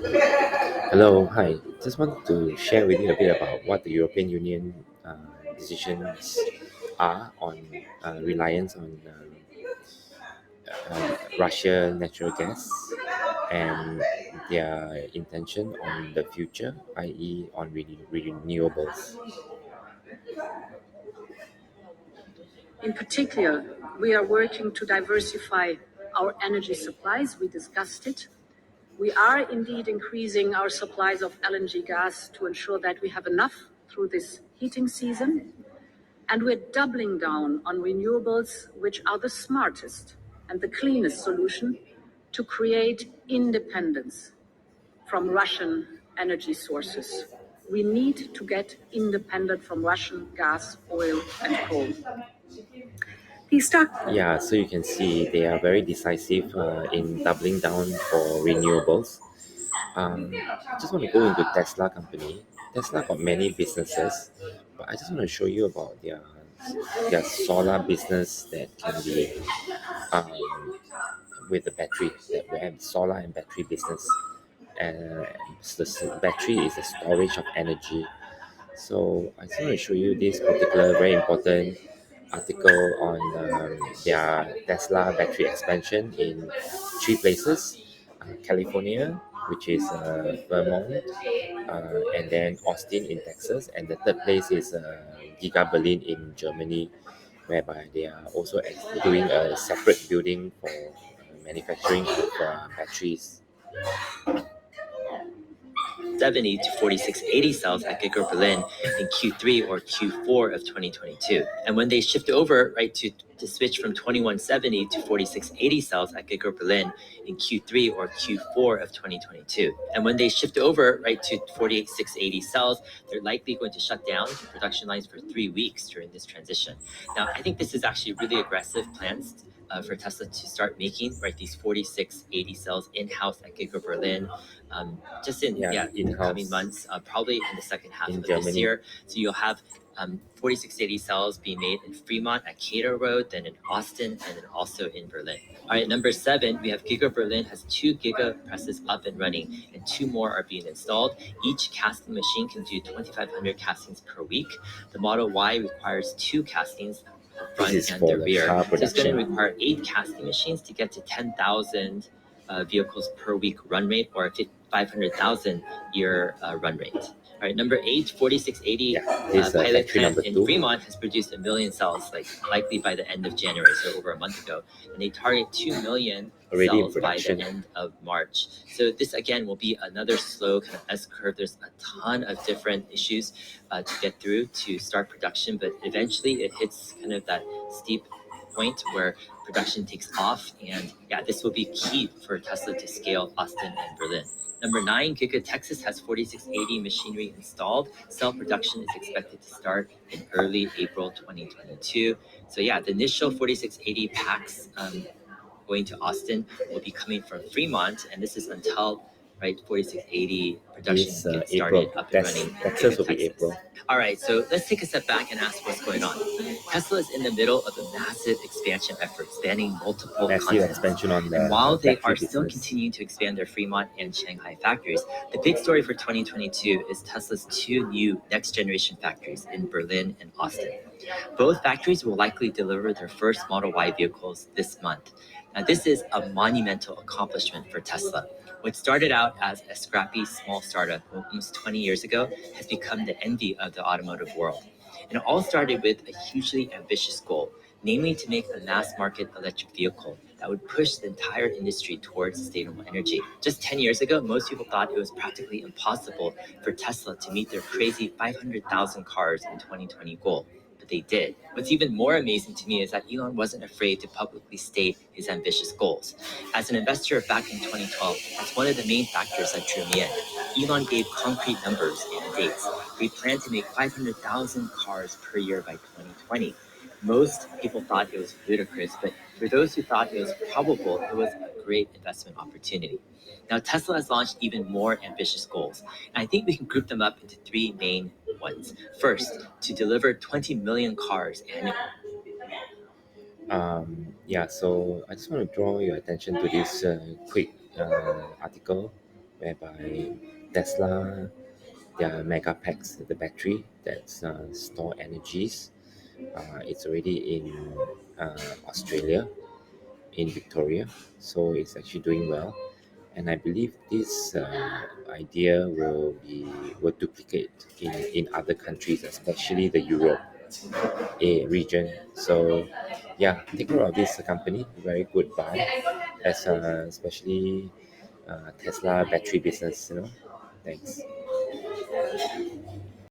Hello, hi. Just wanted to share with you a bit about what the European Union decisions are on reliance on Russia natural gas and their intention on the future, i.e., on renewables. In particular, we are working to diversify our energy supplies. We discussed it. We are indeed increasing our supplies of LNG gas to ensure that we have enough through this heating season. And we're doubling down on renewables, which are the smartest and the cleanest solution to create independence from Russian energy sources. We need to get independent from Russian gas, oil, and coal. Yeah, so you can see they are very decisive in doubling down for renewables. I just want to go into Tesla company. Tesla got many businesses, but I just want to show you about their solar business that can be um, with the battery. That we have solar and battery business. Battery is a storage of energy. So I just want to show you this particular very important article on their Tesla battery expansion in three places: California, which is Vermont, and then Austin in Texas, and the third place is Giga Berlin in Germany, whereby they are also doing a separate building for manufacturing of batteries. 70 to 4680 cells at Giga Berlin in Q3 or Q4 of 2022. And when they shift over, right, to switch from 2170 to 4680 cells at Giga Berlin in Q3 or Q4 of 2022. And when they shift over, right, to 48680 cells, they're likely going to shut down the production lines for 3 weeks during this transition. Now, I think this is actually really aggressive plans for Tesla to start making, right, these 4680 cells in-house at Giga Berlin, just in the coming months, probably in the second half in of Germany. this year. So you'll have 4680 cells being made in Fremont at Cato Road, then in Austin, and then also in Berlin. All right, number 7, we have Giga Berlin has 2 giga presses up and running, and 2 more are being installed. Each casting machine can do 2,500 castings per week. The Model Y requires 2 castings front and the rear. So it's going to require 8 casting machines to get to 10,000 vehicles per week run rate, or 500,000 year run rate. All right, number 8, 4680 pilot plant in Fremont has produced 1 million cells, likely by the end of January, so over a month ago, and they target 2 million cells by the end of March. So this again will be another slow kind of S curve. There's a ton of different issues to get through to start production, but eventually it hits kind of that steep point where production takes off, and this will be key for Tesla to scale Austin and Berlin. Number 9, Giga Texas has 4680 machinery installed. Cell production is expected to start in early April 2022. So the initial 4680 packs going to Austin will be coming from Fremont, and this is until 4680 production gets started up and running in Texas will Texas. be April. All right, so let's take a step back and ask what's going on. Tesla is in the middle of a massive expansion effort spanning multiple continents. And while they are still continuing to expand their Fremont and Shanghai factories, the big story for 2022 is Tesla's 2 new next-generation factories in Berlin and Austin. Both factories will likely deliver their first Model Y vehicles this month. Now, this is a monumental accomplishment for Tesla. What started out as a scrappy small startup almost 20 years ago has become the envy of the automotive world. And it all started with a hugely ambitious goal, namely to make a mass market electric vehicle that would push the entire industry towards sustainable energy. Just 10 years ago, most people thought it was practically impossible for Tesla to meet their crazy 500,000 cars in 2020 goal. But they did. What's even more amazing to me is that Elon wasn't afraid to publicly state his ambitious goals. As an investor back in 2012, that's one of the main factors that drew me in. Elon gave concrete numbers and dates. We plan to make 500,000 cars per year by 2020. Most people thought it was ludicrous, but for those who thought it was probable, it was a great investment opportunity. Now, Tesla has launched even more ambitious goals, and I think we can group them up into 3 main ones. First, to deliver 20 million cars annually. So I just want to draw your attention to this quick article whereby Tesla, their mega packs, the battery that store energies, it's already in Australia, in Victoria, so it's actually doing well. And I believe this idea will duplicate in other countries, especially the Europe region. So yeah, take note of this company, very good buy, as especially Tesla battery business. Thanks.